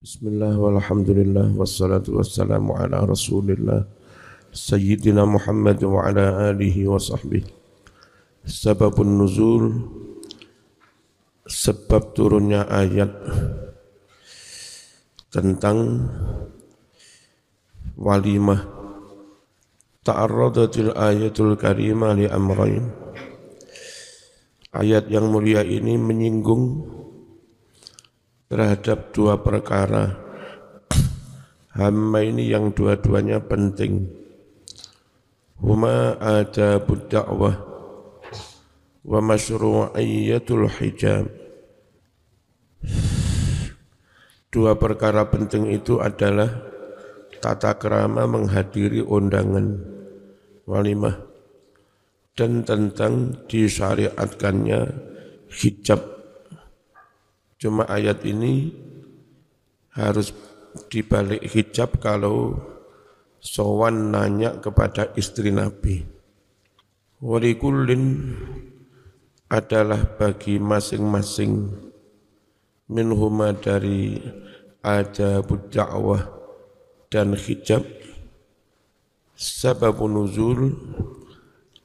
Bismillah walhamdulillah wassalatu wassalamu ala rasulillah Sayyidina Muhammad wa ala alihi wa sahbihi. Sababun nuzul, sebab turunnya ayat tentang walimah. Ta'arradatil ayatul karimah li amrain. Ayat yang mulia ini menyinggung terhadap dua perkara hamma ini yang dua-duanya penting. Huma adabud da'wah wa masyru'iyyatul hijab. Dua perkara penting itu adalah tata krama menghadiri undangan walimah dan tentang disyariatkannya hijab. Cuma ayat ini harus dibalik hijab kalau sowan nanya kepada istri Nabi. Walikullin adalah bagi masing-masing minhuma dari adabud da'wah dan hijab sababun nuzul,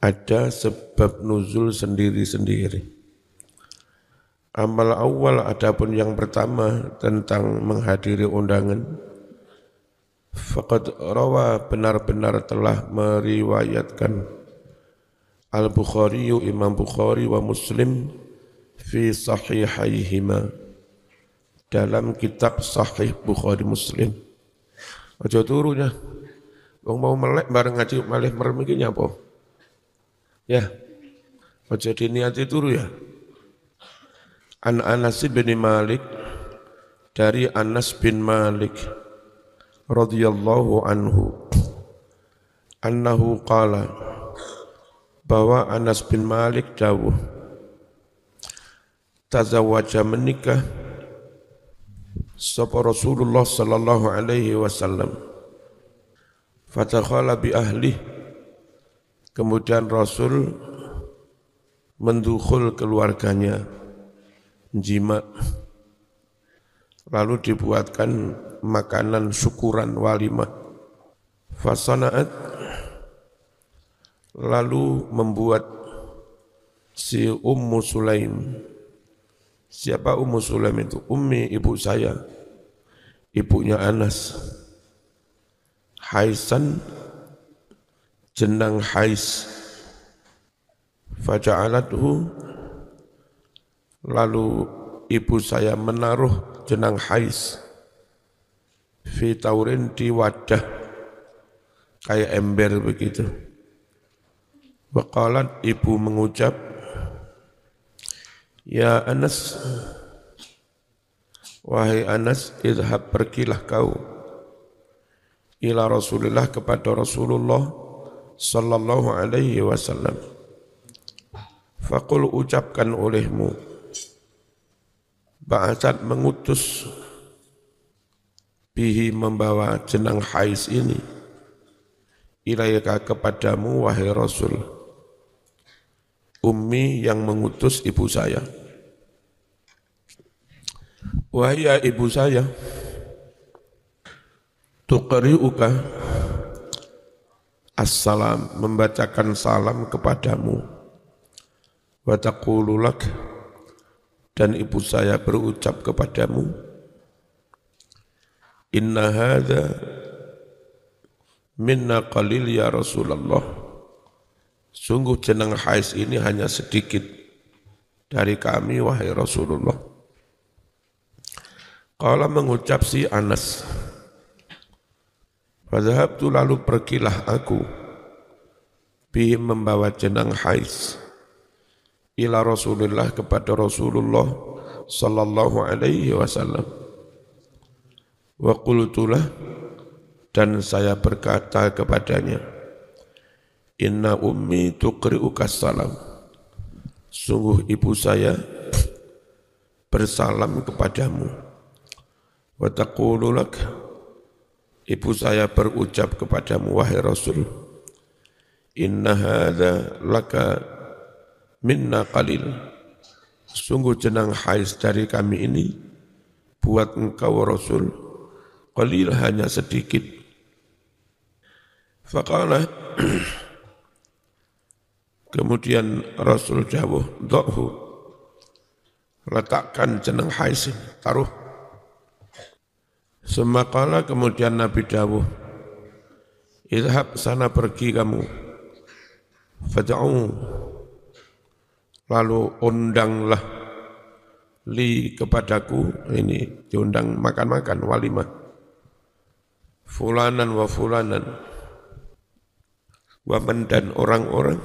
ada sebab nuzul sendiri-sendiri. Amal awal adapun yang pertama tentang menghadiri undangan. Faqad rawa benar-benar telah meriwayatkan Al-Bukhari, Imam Bukhari wa Muslim fi sahihaihima, dalam kitab Sahih Bukhari Muslim. Aja turu ya. Wong mau melek bareng ngaji malih merem iki nyapa? Ya. Aja diniati turu ya. An Anas bin Malik, dari Anas bin Malik radhiyallahu anhu, annahu qala, bahwa Anas bin Malik dawuh, tazawwaja menikah sapa Rasulullah sallallahu alaihi wasallam, fatakhala bi ahli, kemudian Rasul mendukhul keluarganya, jima, lalu dibuatkan makanan syukuran walimah. Fasanaat, lalu membuat si Ummu Sulaim. Siapa Ummu Sulaim itu? Ummi, ibu saya, ibunya Anas. Haisan, jenang Hais. Faja'alathu, lalu ibu saya menaruh jenang Hais fi taurin, di wadah kayak ember begitu. Waqalat, ibu mengucap, ya Anas, wahai Anas, idhab, pergilah kau, ila Rasulillah, kepada Rasulullah sallallahu alaihi wasallam. Faqul, ucapkan olehmu, ba'asat, mengutus, bihi, membawa jenang Hais ini, ilaika, kepadamu wahai Rasul. Ummi, yang mengutus ibu saya. Wahai ibu saya, tuqri'uka assalam, membacakan salam kepadamu, wa taqulu lak, dan ibu saya berucap kepadamu, inna hadza minna qalil ya Rasulullah, sungguh jenang Hais ini hanya sedikit dari kami wahai Rasulullah. Qala, mengucap si Anas, fadhahabtu, lalu pergilah aku, bihi, membawa jenang Hais, ila Rasulillah, kepada Rasulullah sallallahu alaihi wasallam. Wa qultulah, dan saya berkata kepadanya, inna ummi tuqri'uka salam, sungguh ibu saya bersalam kepadamu. Wa taqulu lak, ibu saya berucap kepadamu wahai Rasul, inna hadza laka minna qalil, sungguh jenang Hais dari kami ini buat engkau Rasul qalil hanya sedikit. Faqala kemudian Rasul dawuh, "Dhahu." Letakkan jeneng Hais, taruh. Semakala kemudian Nabi dawuh, "Idhab, sana pergi kamu. Fad'u." Lalu undanglah li kepadaku, ini diundang makan-makan walimah. Fulanan wa fulanan. Waman dan orang-orang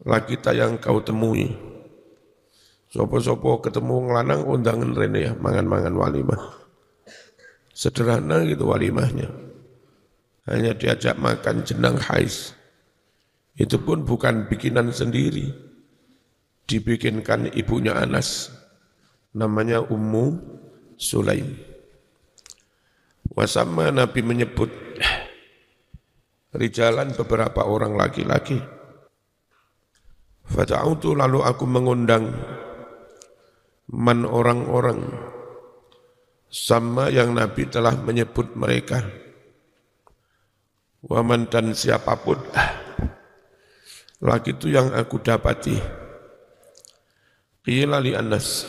lagi yang kau temui. Sopo-sopo ketemu ngelanang undangan rene ya, mangan-mangan walimah. Sederhana gitu walimahnya. Hanya diajak makan jenang Hais. Itu pun bukan bikinan sendiri. Dibikinkan ibunya Anas. Namanya Ummu Sulaim. Wasamma Nabi menyebut rijalan beberapa orang laki-laki. Fata'utu lalu aku mengundang man orang-orang sama yang Nabi telah menyebut mereka. Waman dan siapapun laki itu yang aku dapati. Qila li Anas,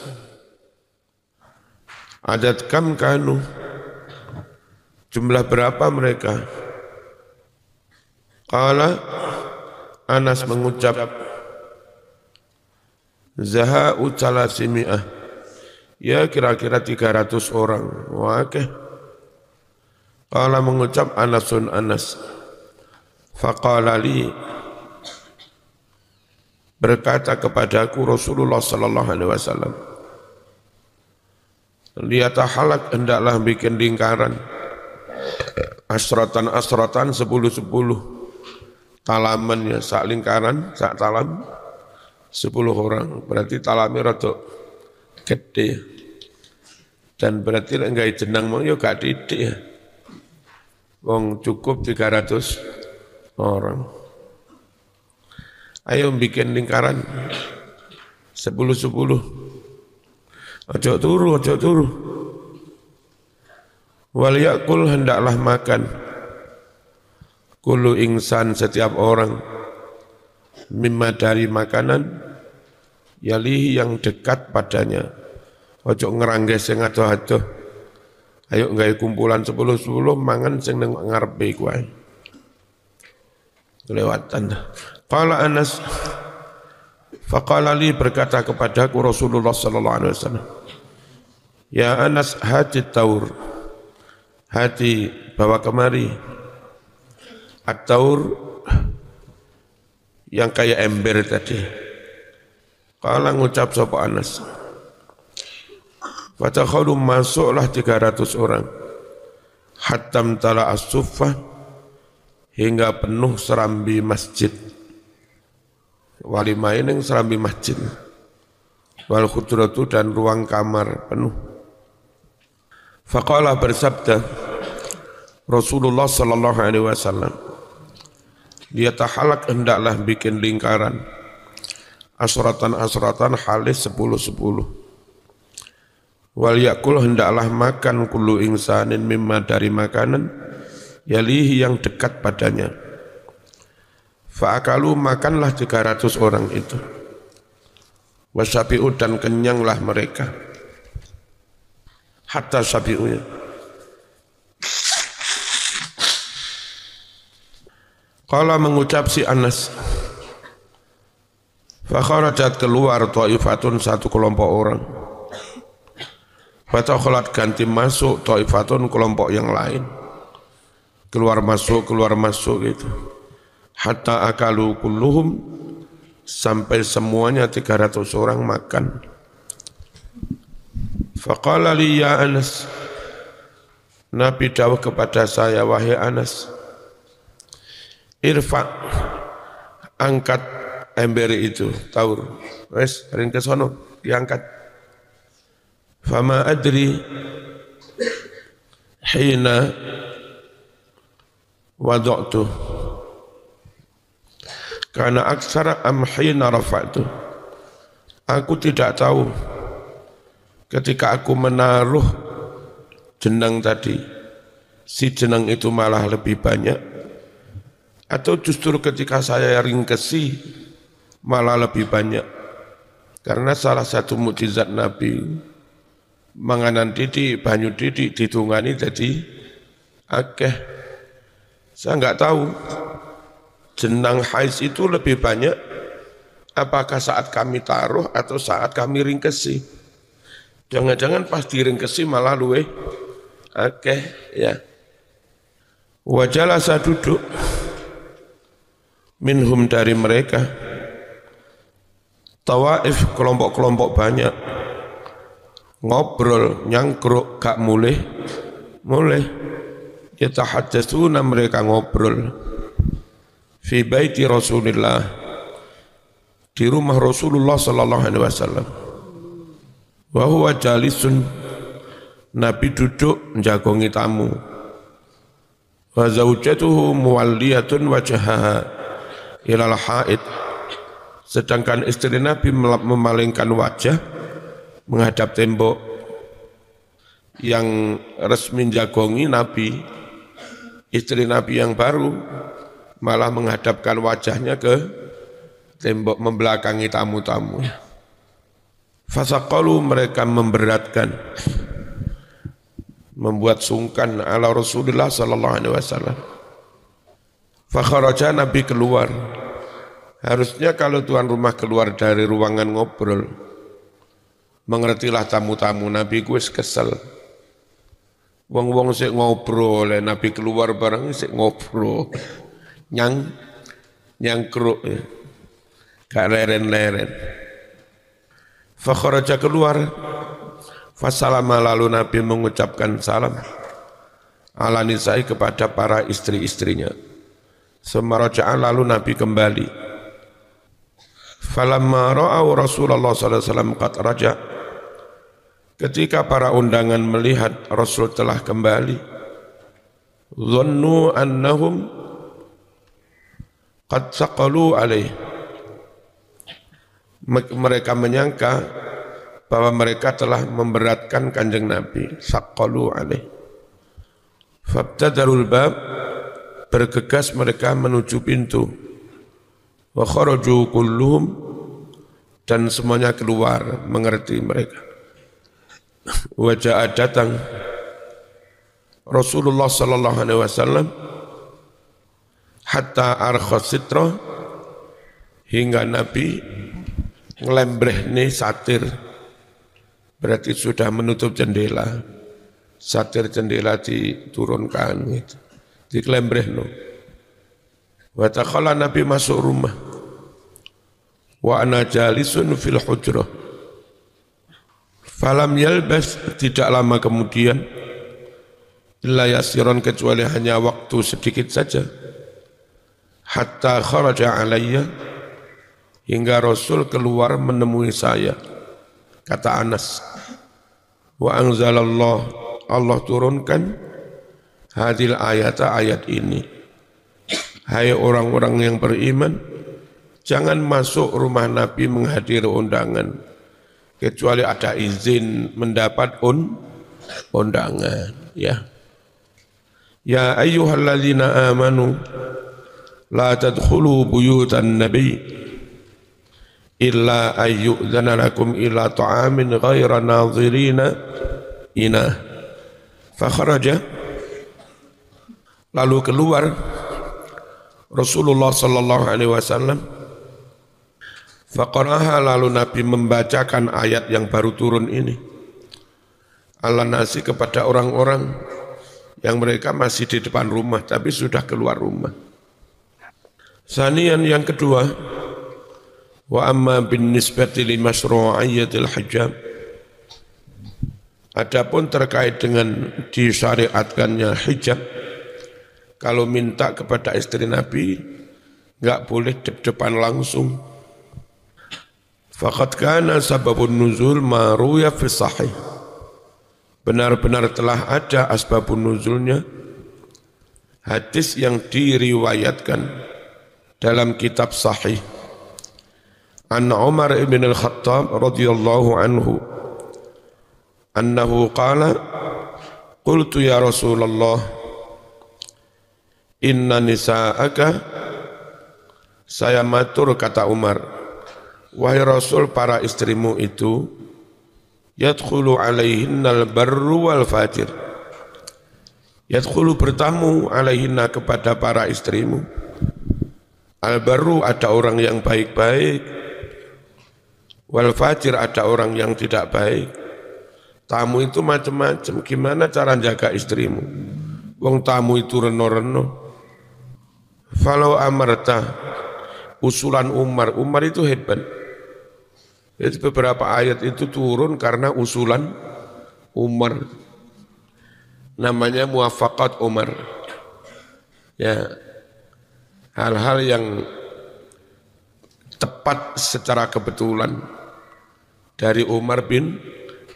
adat kam kanu, jumlah berapa mereka? Qala Anas mengucap, Zaha'u salasimi'ah, ya kira-kira 300 orang. Wah, oke. Qala mengucap Anasun Anas, faqala li, berkata kepadaku Rasulullah sallallahu alaihi wasallam, liyatahalak, hendaklah bikin lingkaran, asratan 10 talaman ya, sak lingkaran, sak talam 10 orang, berarti talamnya rada gede. Dan berarti enggak jenang mau ya gak didik ya. Wong cukup 300 orang. Ayo bikin lingkaran 10. Ojo turu. Wal yakul, hendaklah makan. Kullu insan, setiap orang, mimma dari makanan, yalihi yang dekat padanya. Ojo ngerangges sing adoh-adoh. Ayo gawe kumpulan 10 mangan sing nang ngarepe kuwi. Kelewatan. Qala Anas, faqala li, berkata kepadaku Rasulullah sallallahu alaihi wasallam, ya Anas, hati taur, hati bawa kemari at-taur yang kayak ember tadi. Qala ngucap sapa Anas, fataqalu, masuklah 300 orang, hatam tala as-suffah, hingga penuh serambi masjid. Walimah ini serambi masjid. Wal khudratu, dan ruang kamar penuh. Faqala, bersabda Rasulullah sallallahu alaihi wasallam, dia tahalak, hendaklah bikin lingkaran, asratan halis 10. Wal yakul, hendaklah makan kullu insanin mimma dari makanan, yalihi yang dekat padanya. Fa'akalu, makanlah 300 orang itu. Wasyabi'u, dan kenyanglah mereka. Hatta syabi'unya. Qala, mengucap si Anas, fakharajat, keluar ta'ifatun, satu kelompok orang. Fatakhalat, ganti masuk ta'ifatun, kelompok yang lain. Keluar masuk gitu. Hatta akalu kulluhum, sampai semuanya 300 orang makan. Faqala li ya Anas, Nabi dawuh kepada saya, wahai Anas, irfa, angkat ember itu, taur. Wes, ring ke sono, diangkat. Fama adri hina wada'tu, karena aksara am hina rafa'tu. Aku tidak tahu ketika aku menaruh jenang tadi, si jeneng itu malah lebih banyak, atau justru ketika saya ringkesi malah lebih banyak. Karena salah satu mukjizat Nabi manganan didik, banyu didik ditungani jadi akeh. Saya enggak tahu jenang haiz itu lebih banyak apakah saat kami taruh atau saat kami ringkesi. Jangan-jangan pas diringkesi malah luweh akeh ya. Wa jalasa duduk minhum dari mereka tawaif kelompok-kelompok banyak ngobrol nyangkruk gak mulih yatahaddatsuna mereka ngobrol fi baiti Rasulillah di rumah Rasulullah sallallahu alaihi wasallam wa huwa jalisun Nabi duduk menjagongi tamu wa zaujatuhu muwalliyatun wajhaha ilal haid, sedangkan istri Nabi memalingkan wajah menghadap tembok. Yang resmi jagongi Nabi, istri Nabi yang baru malah menghadapkan wajahnya ke tembok membelakangi tamu-tamu. Fasaqalu mereka memberatkan, membuat sungkan ala Rasulullah sallallahu alaihi wasallam. Fakharaja Nabi keluar. Harusnya kalau tuan rumah keluar dari ruangan ngobrol, mengertilah tamu-tamu. Nabi gue kesel. Wong-wong sik ngobrol, Nabi keluar bareng sik ngobrol. Nyangkruk ya. Gak leren-leren. Fakharaja keluar. Fasalama lalu Nabi mengucapkan salam ala nisa'i kepada para istri-istrinya. Semaraja'an lalu Nabi kembali. Falamma ra'au Rasulullah SAW qad raja'. Ketika para undangan melihat Rasul telah kembali, dhannu annahum qad saqalu alaih. Mereka menyangka bahwa mereka telah memberatkan kanjeng Nabi. Saqalu alaih. Fabtadarul bab, bergegas mereka menuju pintu. Wa kharaju kulluhum, dan semuanya keluar, mengerti mereka. Wa ja'a datang Rasulullah sallallahu alaihi wasallam hatta arkhas sitra, hingga Nabi ngelembrehne satir, berarti sudah menutup jendela. Satir jendela diturunkan gitu. Dikelembrehno. Wa takhala Nabi masuk rumah. Wa ana jalisun fil hujrah. Falam yalbas, tidak lama kemudian, illa yasiran, kecuali hanya waktu sedikit saja, hatta kharaja alayya, hingga Rasul keluar menemui saya. Kata Anas, wa anzalallah, Allah turunkan hadil ayat ini. Hai orang-orang yang beriman, jangan masuk rumah Nabi menghadiri undangan kecuali ada izin mendapat undangan. Ya ayyuhalladzina amanu la tadkhulu buyutan nabi illa ayyudzana lakum ila ta'amin ghaira nadhirina inah. Fakharaja, lalu keluar Rasulullah sallallahu alaihi wasallam. Faqaraha, lalu Nabi membacakan ayat yang baru turun ini. Ala nasi, kepada orang-orang yang mereka masih di depan rumah tapi sudah keluar rumah. Sanian, yang kedua, wa amma bin nisbati li masyru'iyyatil hijab. Adapun terkait dengan disyariatkannya hijab, kalau minta kepada istri Nabi enggak boleh depan langsung. Faqad kana sababun nuzul ma ruya fi sahih. Benar-benar telah ada asbabun nuzulnya, hadis yang diriwayatkan dalam kitab sahih. An Umar ibn al-Khattab radhiyallahu anhu annahu qala qultu ya Rasulullah inna nisa'aka, saya matur kata Umar, wahai Rasul, para istrimu itu yadkhulu alaihinnal barru wal fajir, yadkhulu bertamu alaihinna kepada para istrimu, al barru ada orang yang baik-baik, wal fajir ada orang yang tidak baik. Tamu itu macam-macam, gimana cara jaga istrimu? Wong tamu itu reno-reno. Falau amarta, usulan Umar itu hebat. Jadi beberapa ayat itu turun karena usulan Umar. Namanya muwafaqat Umar. Ya, hal-hal yang tepat secara kebetulan dari Umar bin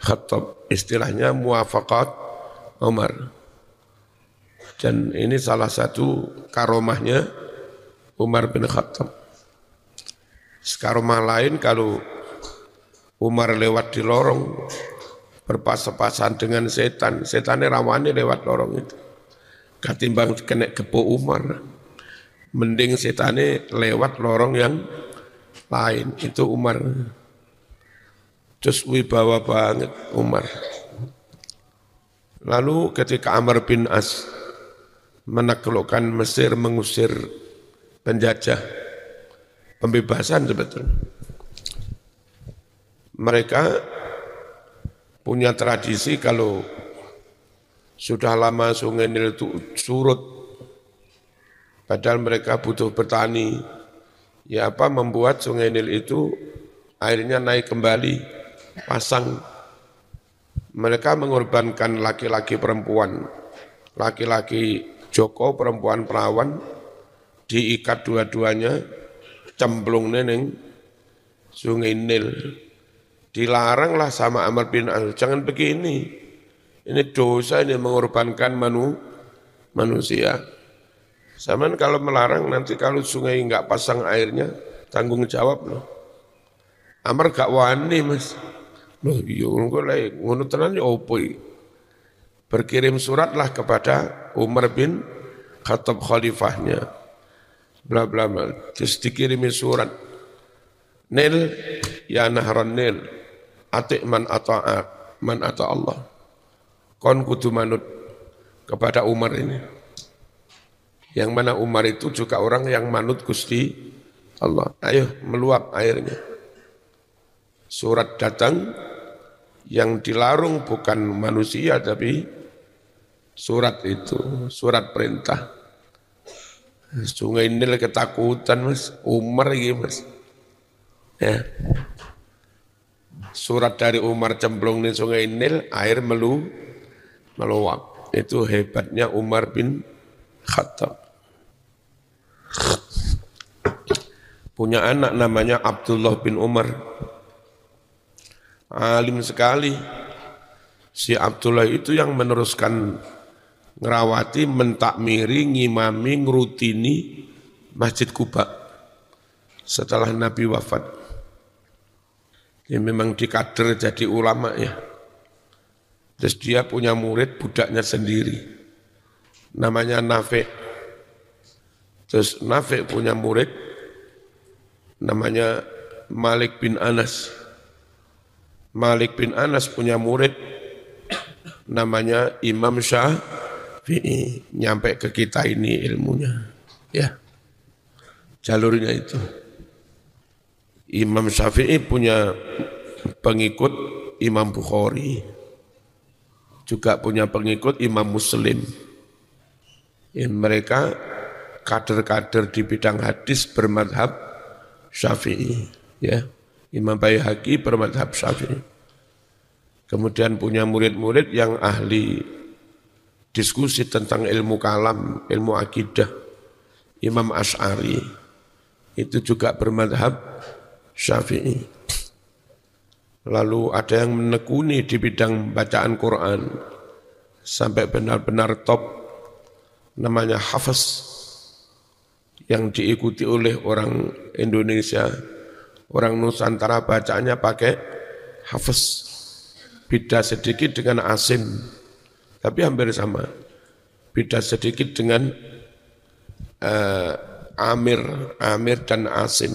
Khattab, istilahnya muwafaqat Umar. Dan ini salah satu karomahnya Umar bin Khattab. Karomah lain kalau Umar lewat di lorong berpas-pasan dengan setan, setannya rawani lewat lorong itu. Ketimbang kena gepuk Umar, mending setannya lewat lorong yang lain. Itu Umar. Terus wibawa banget Umar. Lalu ketika Amr bin As menaklukkan Mesir, mengusir penjajah, pembebasan sebetulnya. Mereka punya tradisi kalau sudah lama Sungai Nil itu surut, padahal mereka butuh bertani, ya apa membuat Sungai Nil itu airnya naik kembali, pasang. Mereka mengorbankan laki-laki perempuan, laki-laki Joko, perempuan perawan, diikat dua-duanya, cemplung neneng Sungai Nil. Dilaranglah sama Amr bin As, jangan begini, ini dosa, ini mengorbankan manusia. Zaman kalau melarang, nanti kalau sungai enggak pasang airnya, tanggung jawab loh. Amr gak wani mas, loh iya ngono tenan ya opo. Berkirim suratlah kepada Umar bin Khattab khalifahnya, bla bla bla. Terus dikirimi surat, Nil ya nahran Nil, atik man ata Allah. Kon kudu manut kepada Umar ini. Yang mana Umar itu juga orang yang manut Gusti Allah. Ayo meluap airnya. Surat datang, yang dilarung bukan manusia tapi surat itu, surat perintah. Sungai Nil ketakutan mas, Umar ini mas. Ya. Surat dari Umar cemplung di Sungai Nil, air meluap. Itu hebatnya Umar bin Khattab. Punya anak namanya Abdullah bin Umar. Alim sekali. Si Abdullah itu yang meneruskan ngerawati, mentakmiri, ngimami, ngerutini Masjid Kuba setelah Nabi wafat. Dia memang dikader jadi ulama ya. Terus dia punya murid budaknya sendiri, namanya Nafi'. Terus Nafi' punya murid namanya Malik bin Anas. Malik bin Anas punya murid namanya Imam Syafi'i. Nyampe ke kita ini ilmunya, ya. Jalurnya itu. Imam Syafi'i punya pengikut Imam Bukhari, juga punya pengikut Imam Muslim. Ya, mereka kader-kader di bidang hadis bermadhab Syafi'i, ya. Imam Baihaqi bermadhab Syafi'i. Kemudian punya murid-murid yang ahli diskusi tentang ilmu kalam, ilmu akidah. Imam Asy'ari itu juga bermadhab Syafi'i. Lalu ada yang menekuni di bidang bacaan Quran sampai benar-benar top, namanya Hafiz, yang diikuti oleh orang Indonesia, orang Nusantara bacaannya pakai Hafiz. Beda sedikit dengan Asim, tapi hampir sama. Beda sedikit dengan eh, Amir, Amir dan Asim.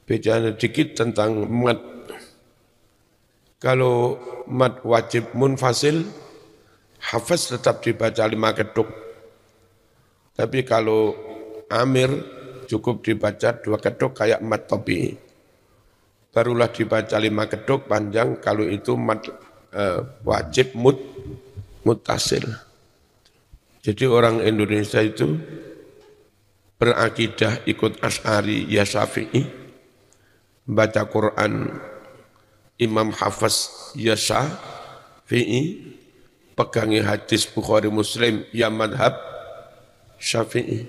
Bedanya dikit tentang mad. Kalau mad wajib munfasil, hafaz tetap dibaca 5 keduk. Tapi kalau Amir cukup dibaca 2 keduk kayak mad tabi'i. Barulah dibaca 5 keduk panjang kalau itu mad wajib muttasil. Jadi orang Indonesia itu berakidah ikut Asy'ari ya Syafi'i, baca Quran Imam Hafiz ya Syafi'i, pegangi hadis Bukhari Muslim ya madhab Syafi'i.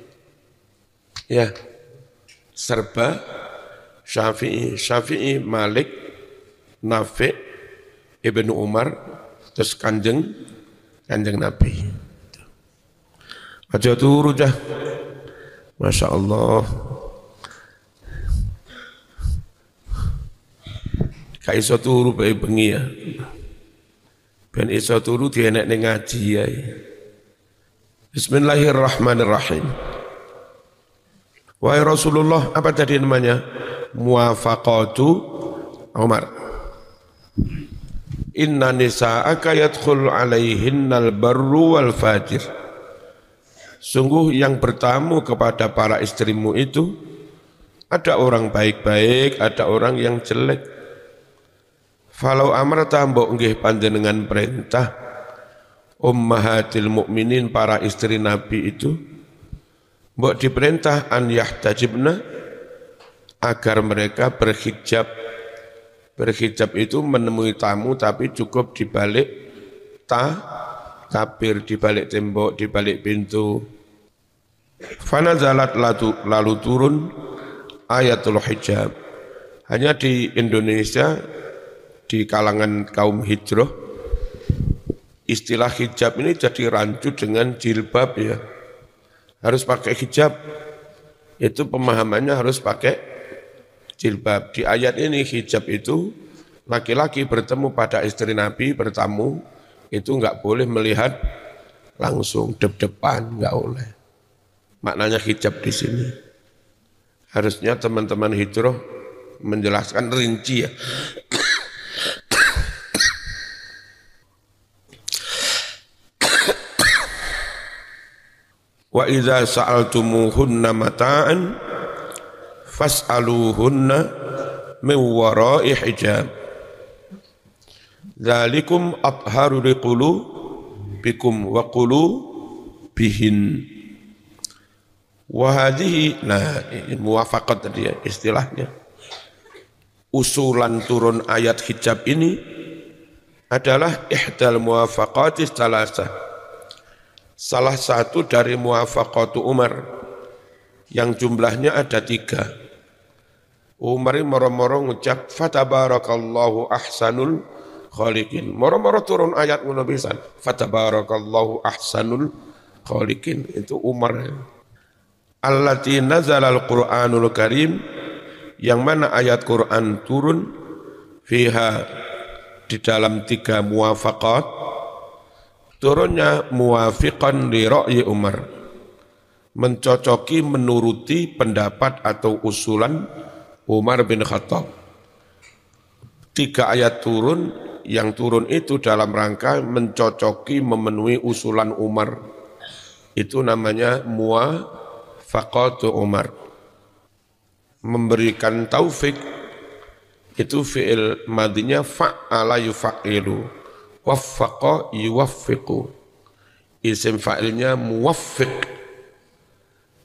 Ya, serba Syafi'i, Syafi'i, Malik, Nafi', Ibnu Umar, terus kanjeng Nabi. Aja turu dah. Masya Allah. Gak iso turu bae bengi ya. Ben iso turu dienek ning ngaji ya. Bismillahirrahmanirrahim. Wahai Rasulullah, apa tadi namanya? Muwafaqatu Umar. Inna nisa'aka yadkhul alaihinnal barru wal fajir. Sungguh yang bertamu kepada para istrimu itu ada orang baik-baik, ada orang yang jelek. Falau amarta mbok nggih panjenengan perintah ummahatil mukminin, para istri Nabi itu mbok diperintah an yahtajibna, agar mereka berhijab. Berhijab itu menemui tamu tapi cukup di balik tabir, di balik tembok, di balik pintu. Fanazalat lalu turun ayatul hijab. Hanya di Indonesia, di kalangan kaum hijrah, istilah hijab ini jadi rancu dengan jilbab ya. Harus pakai hijab. Itu pemahamannya harus pakai jilbab. Di ayat ini hijab itu laki-laki bertemu pada istri Nabi, bertamu, itu enggak boleh melihat langsung dep-depan, enggak boleh. Maknanya hijab di sini. Harusnya teman-teman hijrah menjelaskan rinci ya. Wa idza sa'altumuhunna mata'an fas'aluhunna min wara'i hijab. Dzalikum atharu liqulubikum wa qulubihin. Wahadihi, nah muwafaqat tadi ya istilahnya. Usulan turun ayat hijab ini adalah ihdal muwafaqatis salasah. Salah satu dari muwafaqatu Umar yang jumlahnya ada 3. Umar ini moro-moro ngucap fatabarakallahu ahsanul khaliqin. Moro-moro turun ayat ngono pisan. Fatabarakallahu ahsanul khaliqin. Itu Umar. Allati nazalal Qur'anul Karim, yang mana ayat Qur'an turun fiha, di dalam 3 muwafaqat. Turunnya muwafiqan li ra'yi Umar, mencocoki, menuruti pendapat atau usulan Umar bin Khattab. 3 ayat turun, yang turun itu dalam rangka mencocoki, memenuhi usulan Umar. Itu namanya muwafaqatu Umar. Memberikan taufik itu fi'il madinya fa'ala yufa'ilu, waffaqa yuwaffiqu. Isim fa'ilnya muwaffiq.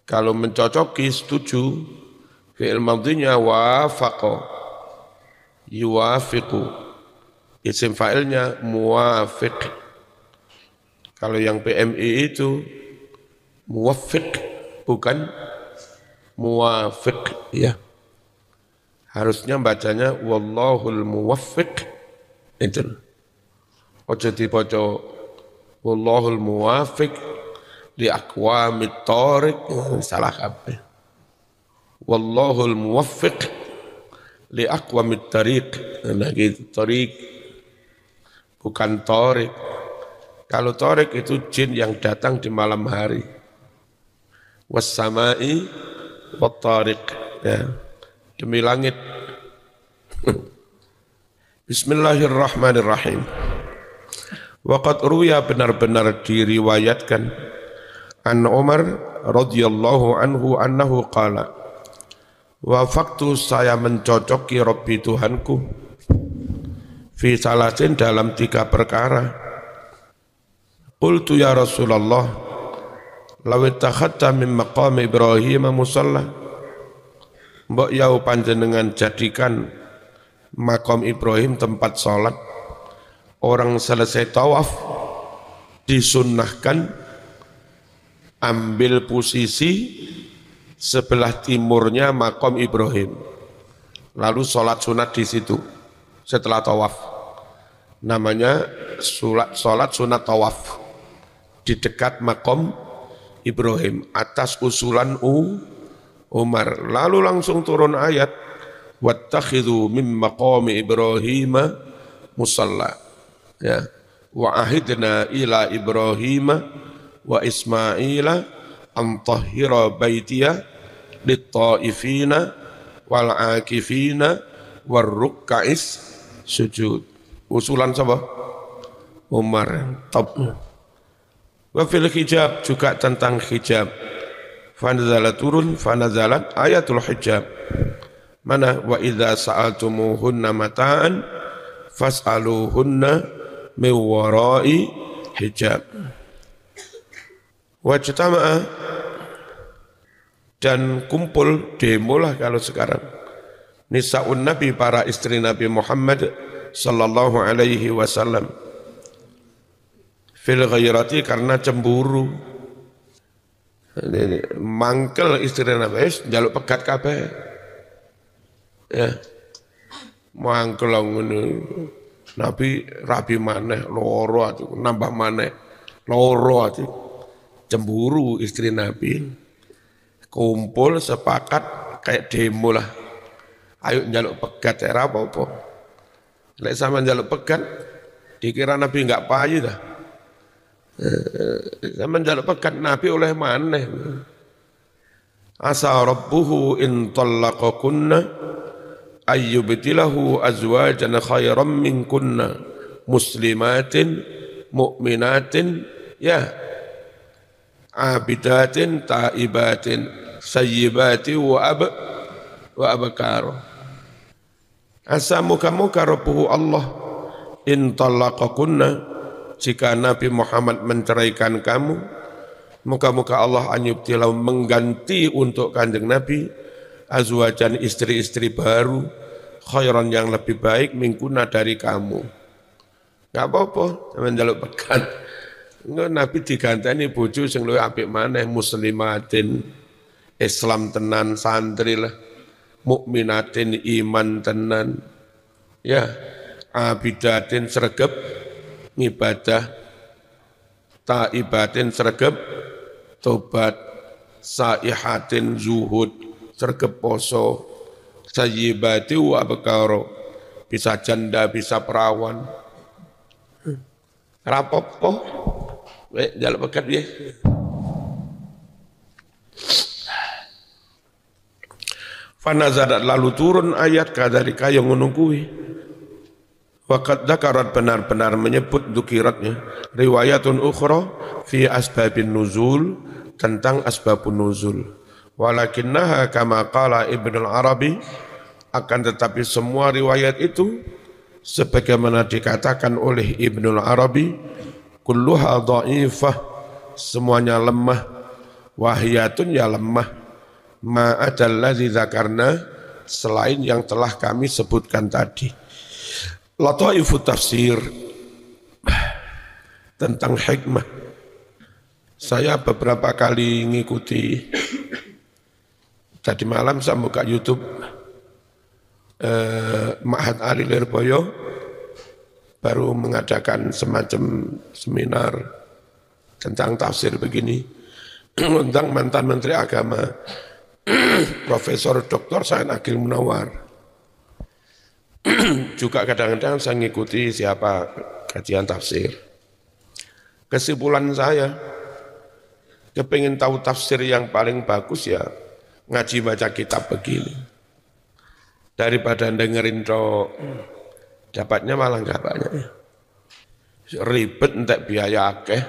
Kalau mencocoki setuju, fi'il madinya wafaqa yuwafiqu. Isim fa'ilnya muwafiq. Kalau yang PMI itu muwaffiq bukan muwafiq ya. Harusnya bacanya wallahul muwaffiq. Itu. Ojo dibaca wallahul muwaffiq li aqwamit thariq, salah kabeh. Wallahul muwaffiq li aqwamit tariq. Nah gitu, tariq bukan thariq. Kalau thariq itu jin yang datang di malam hari. was-sama'i wat-tariq, ya, demi langit. Bismillahirrahmanirrahim. Waqad ruya, benar-benar diriwayatkan, an Umar radhiyallahu anhu annahu qala, wafaqtu, saya mencocoki Rabbi Tuhanku, fi salasin, dalam 3 perkara. Qultu ya Rasulullah, law ittakhadta min maqam Ibrahim musalla, mbok yau panjenengan jadikan makam Ibrahim tempat salat, orang selesai tawaf disunnahkan ambil posisi sebelah timurnya makam Ibrahim, lalu sholat sunat di situ setelah tawaf. Namanya sholat sunat tawaf di dekat makam Ibrahim atas usulan Umar. Lalu langsung turun ayat, wattakhidhu min maqami Ibrahim musalla. Ya, wa ahidna ila Ibrahim wa Ismaila an tahhira baitiya lit-taifina wal akifina war ruk'is sujud. Usulan siapa? Umar. Top. Wa fil hijab, juga tentang hijab. Fanazalat turun, fanazalat ayatul hijab. Mana? Wa idza sa'altumuhunna mata'an fas'aluhunna min wara'i hijab. Wajtama'a, dan kumpul, demo lah kalau sekarang, nisa'un Nabi, para istri Nabi Muhammad sallallahu alaihi wasallam, fil ghairati, karena cemburu. Mangkel istri Nabi, njaluk pegat kabeh. Ya. Mangkel ngono. Nabi rabi maneh loro ati, nambah maneh loro ati. Cemburu istri Nabi. Kumpul sepakat kayak demo lah. Ayo njaluk pegat, ora apa-apa. Lek sama njaluk pegat dikira Nabi enggak payu dah. Sama njaluk pegat Nabi oleh maneh. Asa rabbuhu in talaqakunna ayyubtilahu azwajan khairan minkunna muslimatin mu'minatin, ya, abidatin taibatin sayyibati wa abkar. Asa muka-muka rabbuhu Allah, in talaqakunna, jika Nabi Muhammad menceraikan kamu, muka-muka Allah anyubtilahu, mengganti untuk kanjeng Nabi azwajan, istri-istri baru, khairan, yang lebih baik, mingkuna, dari kamu. Enggak apa-apa, sampeyan njaluk pegat. Enggak, Nabi diganteni bojo sing luwih apik maneh, muslimatin, Islam tenan, santri lah, mukminatin, iman tenan, ya, abidatin, sregep ngibadah, taibatin, sregep tobat, saihatin, zuhud, sregep poso, sayyibati wa abkaro, bisa janda, bisa perawan. Rapopo, jalan pekat ya. Fanazadat, lalu turun ayat kadarika, yang menunggui. Waqad dzakarat, benar-benar menyebut, dukiratnya riwayatun ukhra fi asbabin nuzul, tentang asbabun nuzul. Walakinnaha kama qala Ibnu Arabi, akan tetapi semua riwayat itu sebagaimana dikatakan oleh Ibnu Arabi, kulluha dha'ifah, semuanya lemah, wahiyatun, ya lemah, ma'adallazi dzakarna, selain yang telah kami sebutkan tadi. Lataifu tafsir, tentang hikmah. Saya beberapa kali ngikuti, tadi malam saya buka YouTube Ma'had Ali Lirboyo baru mengadakan semacam seminar tentang tafsir begini, tentang mantan Menteri Agama Profesor Dr. Said Agil Munawar. Juga kadang-kadang saya ngikuti siapa kajian tafsir. Kesimpulan saya, Kepingin tahu tafsir yang paling bagus ya ngaji baca kitab begini. Daripada dengerin dapatnya malah nggak banyak. Ribet entek biaya akeh.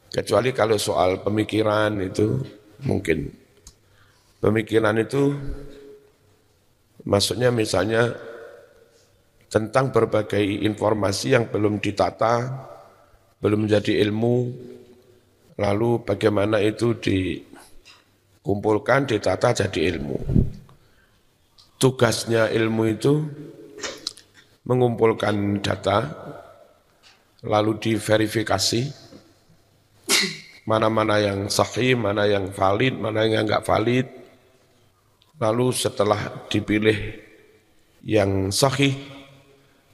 Kecuali kalau soal pemikiran itu mungkin. Pemikiran itu maksudnya misalnya tentang berbagai informasi yang belum ditata, belum menjadi ilmu, lalu bagaimana itu dikumpulkan, ditata jadi ilmu. Tugasnya ilmu itu mengumpulkan data, lalu diverifikasi, mana-mana yang sahih, mana yang valid, mana yang enggak valid. Lalu setelah dipilih yang sahih,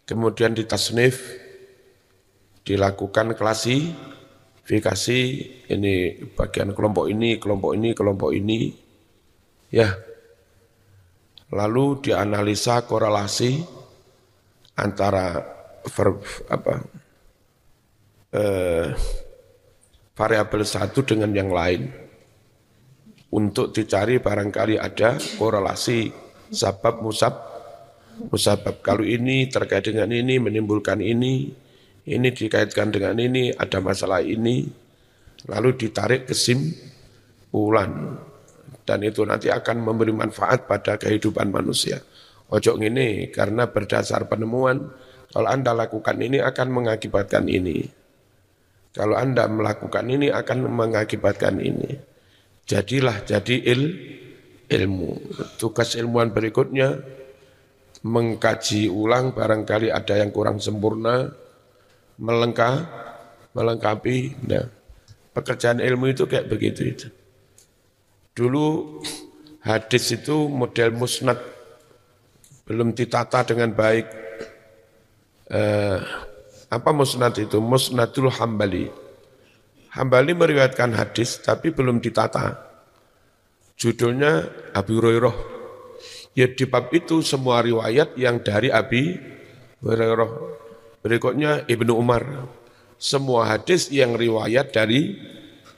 kemudian ditasnif, dilakukan klasifikasi, ini bagian kelompok ini, kelompok ini, kelompok ini, ya. Lalu dianalisa korelasi antara variabel satu dengan yang lain untuk dicari barangkali ada korelasi sabab musabab. Kalau ini terkait dengan ini menimbulkan ini dikaitkan dengan ini, ada masalah ini, lalu ditarik kesimpulan. Dan itu nanti akan memberi manfaat pada kehidupan manusia. Ojo ini karena berdasar penemuan, kalau Anda lakukan ini akan mengakibatkan ini. Kalau Anda melakukan ini akan mengakibatkan ini. Jadi ilmu. Tugas ilmuwan berikutnya mengkaji ulang barangkali ada yang kurang sempurna, melengkapi. Nah, pekerjaan ilmu itu kayak begitu itu. Dulu hadis itu model musnad, belum ditata dengan baik. Apa musnad itu? Musnadul Hambali. Hambali meriwayatkan hadis tapi belum ditata. Judulnya Abu Hurairah. Ya di bab itu semua riwayat yang dari Abi Hurairah. Berikutnya Ibnu Umar. Semua hadis yang riwayat dari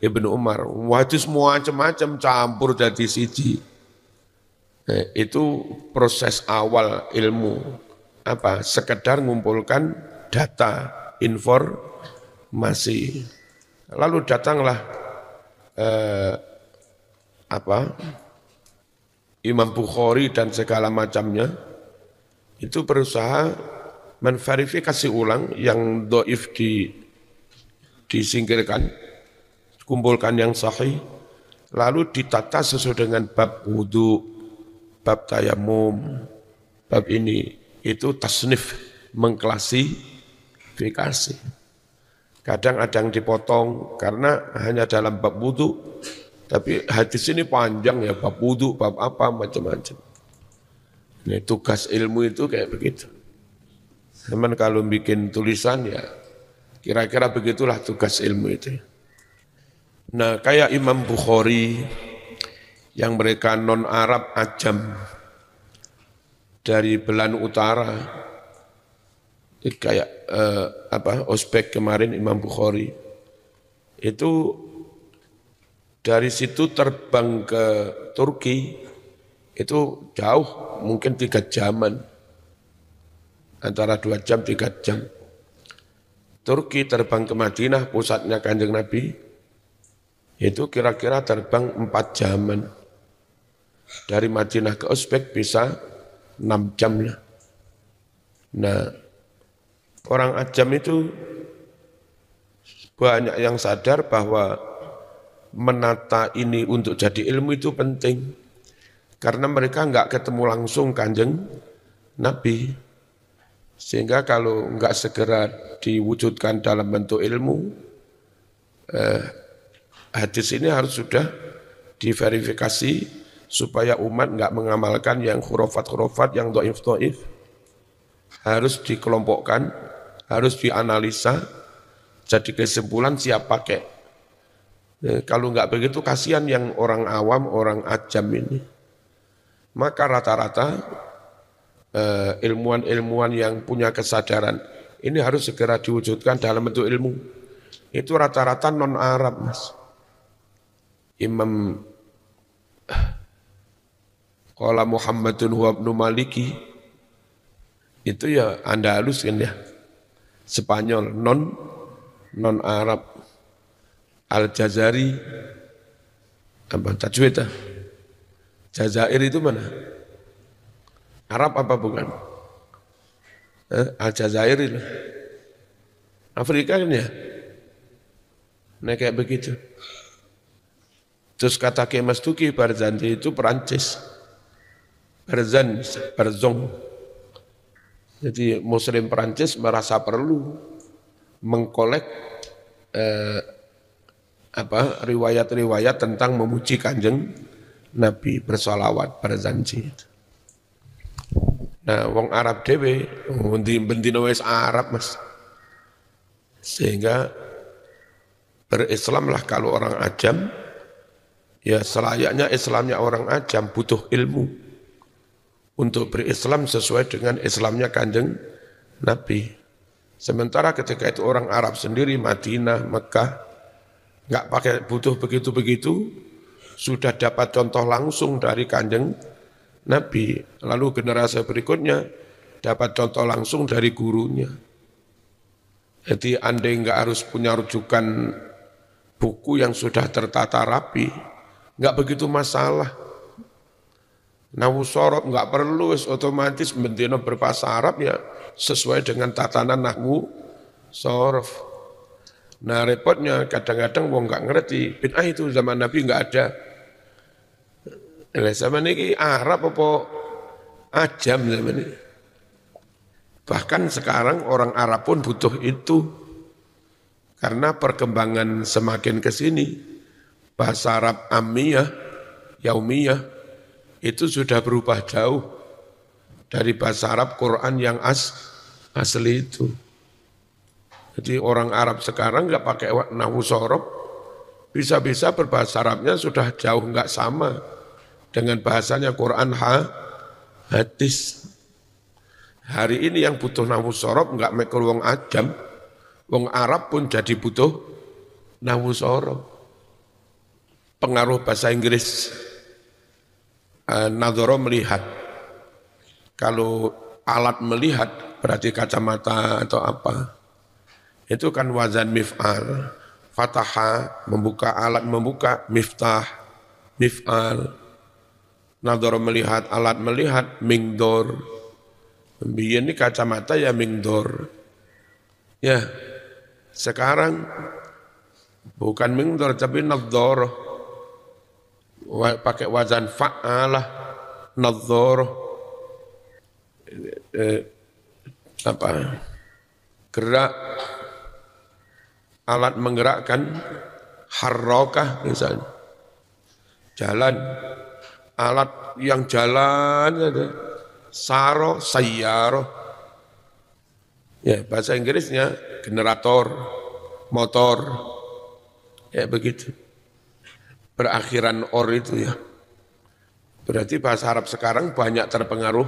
Ibnu Umar. Hadis macam-macam campur jadi siji. Itu proses awal ilmu. Sekedar ngumpulkan data, informasi. Lalu datanglah Imam Bukhari dan segala macamnya itu berusaha menverifikasi ulang yang dhaif disingkirkan, kumpulkan yang sahih, lalu ditata sesuai dengan bab wudu, bab tayamum, bab ini itu tasnif, mengklasifikasi. Kadang ada yang dipotong karena hanya dalam bab wudu, tapi hadis ini panjang ya, bab wudu, bab apa, macam-macam. Ini tugas ilmu itu kayak begitu. Cuman kalau bikin tulisan ya, kira-kira begitulah tugas ilmu itu. Nah kayak Imam Bukhari, yang mereka non-Arab ajam, dari belahan utara, kayak Uzbek kemarin Imam Bukhari itu dari situ terbang ke Turki itu jauh, mungkin 3 jaman, antara 2 jam 3 jam. Turki terbang ke Madinah, pusatnya Kanjeng Nabi, itu kira-kira terbang 4 jaman. Dari Madinah ke Uzbek bisa 6 jam lah. Nah, orang ajam itu banyak yang sadar bahwa menata ini untuk jadi ilmu itu penting. Karena mereka enggak ketemu langsung Kanjeng Nabi. Sehingga kalau enggak segera diwujudkan dalam bentuk ilmu, hadis ini harus sudah diverifikasi supaya umat enggak mengamalkan yang khurafat-khurafat, yang dhaif-dhaif. Harus dikelompokkan, harus dianalisa, jadi kesimpulan siap pakai. Kalau enggak begitu kasihan yang orang awam, orang ajam ini. Maka rata-rata ilmuwan-ilmuwan yang punya kesadaran ini harus segera diwujudkan dalam bentuk ilmu. Itu rata-rata non-Arab, Mas. Imam qala Muhammadun huwa ibnu Maliki itu ya Andalus kan ya, Spanyol, non Arab. Al-Jazari apa tajwid? Jazair itu mana? Arab apa bukan? Al-Jazair itu Afrika kan ya? Nah kayak begitu. Terus kata Kemas Tuki Barzanji itu Perancis. Barzong. Jadi Muslim Perancis merasa perlu mengkolek riwayat-riwayat tentang memuji Kanjeng Nabi, bersolawat, Barzanji. Nah, wong Arab dhewe bendina wis Arab Mas. Sehingga berislamlah kalau orang ajam, ya selayaknya Islamnya orang ajam butuh ilmu untuk berislam sesuai dengan Islamnya Kanjeng Nabi. Sementara ketika itu orang Arab sendiri, Madinah, Mekah, nggak pakai butuh begitu-begitu, sudah dapat contoh langsung dari Kanjeng Nabi. Lalu generasi berikutnya dapat contoh langsung dari gurunya. Jadi andai nggak harus punya rujukan buku yang sudah tertata rapi, nggak begitu masalah. Nahwu sorof nggak perlu, otomatis bendina berbahasa Arab ya sesuai dengan tatanan nahwu sorof. Nah repotnya kadang-kadang wong nggak ngerti, bid'ah itu zaman Nabi nggak ada. Zaman ini Arab apa ajam zaman ini. Bahkan sekarang orang Arab pun butuh itu. Karena perkembangan semakin ke sini, bahasa Arab Ammiyah, Yaumiyah, itu sudah berubah jauh dari bahasa Arab Quran yang asli itu. Jadi orang Arab sekarang nggak pakai nahwu sorof, bisa-bisa berbahasa Arabnya sudah jauh nggak sama dengan bahasanya Quran hadis. Hari ini yang butuh nahwu sorof nggak mikul wong ajam, wong Arab pun jadi butuh nahwu sorof. Pengaruh bahasa Inggris, nadhara melihat. Kalau alat melihat berarti kacamata atau apa. Itu kan wazan mif'al. Fataha, membuka, alat membuka, miftah, mif'al. Nadhara melihat, alat melihat, mingdor. Biyen ini kacamata ya mingdor. Ya, sekarang bukan mingdor tapi nadhara. Pakai wazan fa'alah, nadhara. Gerak, alat menggerakkan, harrokah misalnya. Jalan, alat yang jalan ada. Saro, sayyaro. Ya, bahasa Inggrisnya generator, motor. Ya begitu. Berakhiran or itu ya. Berarti bahasa Arab sekarang banyak terpengaruh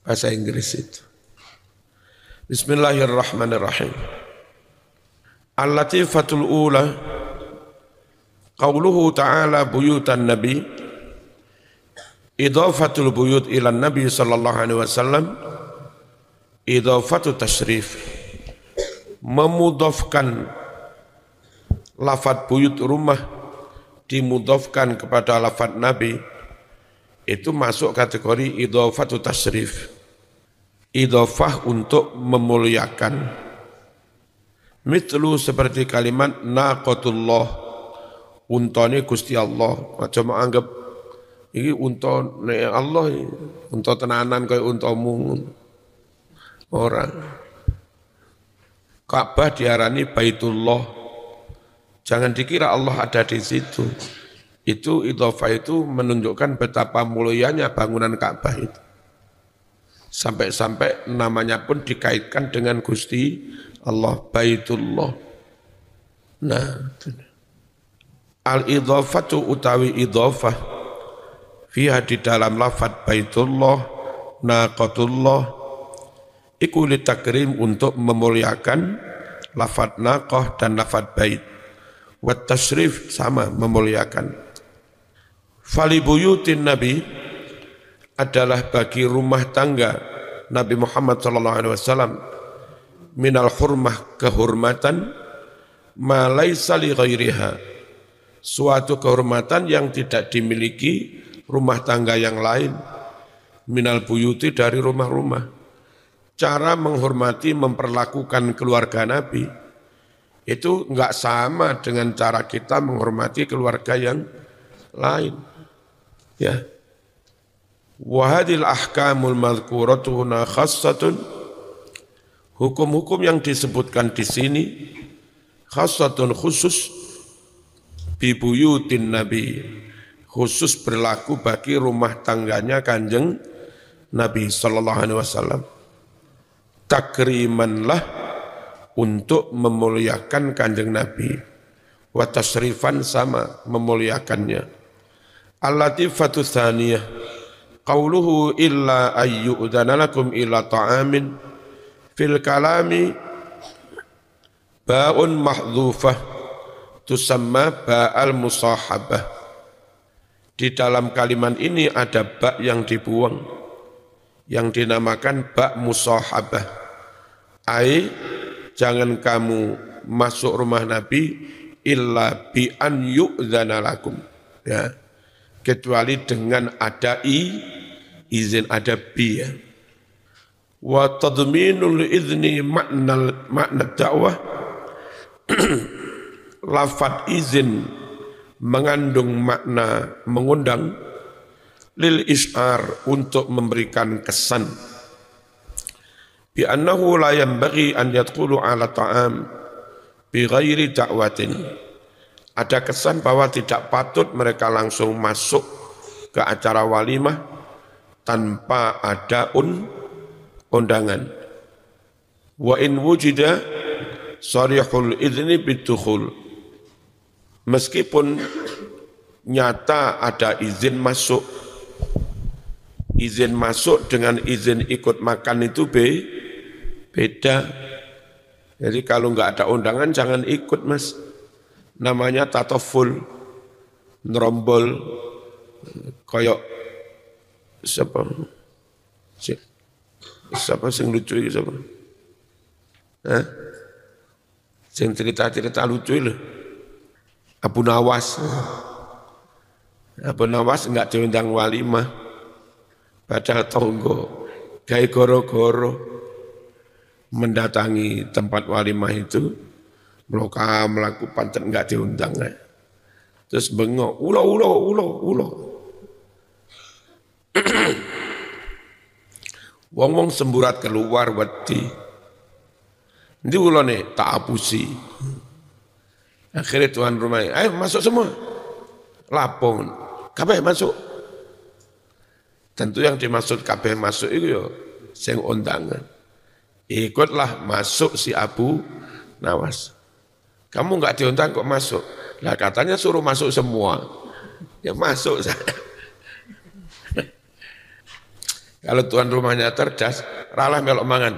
bahasa Inggris itu. Bismillahirrahmanirrahim. Al-latifatul ula qauluhu ta'ala buyutan nabi idhafatul buyut ila nabi sallallahu alaihi wasallam idhafatu tashrif, memudhafkan lafaz buyut rumah dimudhafkan kepada lafaz nabi itu masuk kategori idhafatu tashrif, idhafah untuk memuliakan. Mitlu seperti kalimat naqatullah, untane Gusti Allah. Aja mau anggap iki unta nek Allah, unta tenanan kaya untamu. Orang Ka'bah diarani Baitullah. Jangan dikira Allah ada di situ. Itu idhofah itu menunjukkan betapa mulianya bangunan Ka'bah itu. Sampai-sampai namanya pun dikaitkan dengan Gusti Allah, Baitullah. Nah, al-idhofatu utawi idhofah fiha di dalam lafad Baitullah, naqatullah, iku litakrim untuk memuliakan lafad naqah dan lafad bait. wa tashrif sama memuliakan. Fali buyutin Nabi adalah bagi rumah tangga Nabi Muhammad SAW minal hurmah kehormatan ma laisa li ghairiha, suatu kehormatan yang tidak dimiliki rumah tangga yang lain, minal buyuti dari rumah-rumah. Cara menghormati memperlakukan keluarga Nabi itu enggak sama dengan cara kita menghormati keluarga yang lain. Ya. Wa hadhil ahkamul madhkuratu huna khassatun, hukum-hukum yang disebutkan di sini khassatun khusus bi buyutin Nabi, khusus berlaku bagi rumah tangganya Kanjeng Nabi sallallahu alaihi wasallam. Takrimanlah, untuk memuliakan Kanjeng Nabi, wa tasrifan sama memuliakannya. Al-latifatu tsaniyah qauluhu illa ayyudana lakum ila ta'amin fil kalami ba'un mahdhufah tusamma ba'al musahabah. Di dalam kalimat ini ada ba' yang dibuang yang dinamakan ba' musahabah. Jangan kamu masuk rumah Nabi illa bi an yu'dzana lakum, ya, kecuali dengan ada izin, ada bi, ya. Wa tadminul izni makna dakwah lafad izin mengandung makna mengundang, lil is'ar untuk memberikan kesan, bi annahu la yanbaghi an yadkhulu ala ta'am bi ghairi da'watin. Ada kesan bahwa tidak patut mereka langsung masuk ke acara walimah tanpa ada undangan. Wa in wujida sarihul idzni bidukhul, meskipun nyata ada izin masuk dengan izin ikut makan itu beda. Jadi kalau enggak ada undangan jangan ikut, Mas. Namanya tatoful, nerombol, koyok siapa sing lucu itu siapa? Hah? Sing cerita-cerita lucu itu Abu Nawas enggak diundang walimah, padahal tonggo gaya goro-goro mendatangi tempat walimah itu, melaku pancen enggak diundang. Terus bengok, ulo. Wong-wong semburat keluar wedi. Ndi ulone tak apusi. Akhirnya tuan rumahnya, ayo masuk semua. Lapong, kabeh masuk. Tentu yang dimaksud kabeh masuk itu ya sing undangan. Ikutlah masuk si Abu Nawas. Kamu enggak diundang kok masuk? Lah katanya suruh masuk semua. Ya masuk saya. Kalau tuan rumahnya cerdas, ralah melok mangan.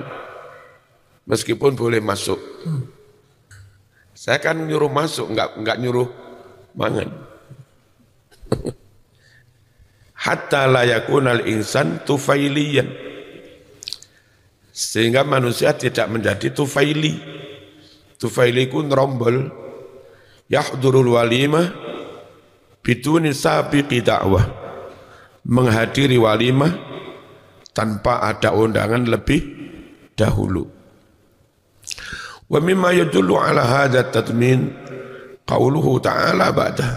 Meskipun boleh masuk. Saya kan nyuruh masuk, enggak nyuruh mangan. Hatta la yakunal insan tufailiyan. Sehingga manusia tidak menjadi tufaili. Tufaili ku nerombol. Yahdurul walimah biduni sabiqi da'wah. Menghadiri walimah tanpa ada undangan lebih dahulu. Wa mimma yadullu ala hadha tadmin qauluhu ta'ala ba'dah.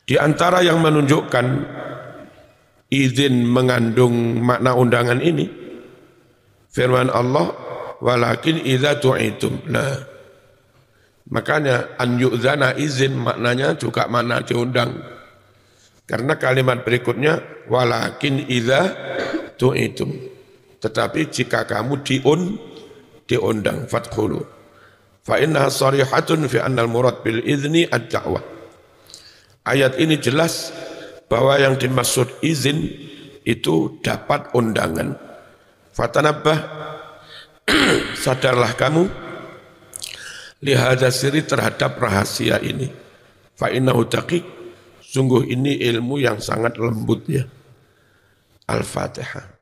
Di antara yang menunjukkan izin mengandung makna undangan ini, firman Allah, walakin idza tu'itum. Nah, makanya an yu'zana izin maknanya juga makna diundang. Karena kalimat berikutnya, walakin idza tu'itum. Tetapi jika kamu diundang, fadkhulu. Fa innaha sharihatun fi annal murad bil izni ad-da'wah. Ayat ini jelas bahwa yang dimaksud izin itu dapat undangan. Fatanabbah, sadarlah kamu, lihada siri terhadap rahasia ini. Fa innahu daqiq, sungguh ini ilmu yang sangat lembut ya. Al-Fatihah.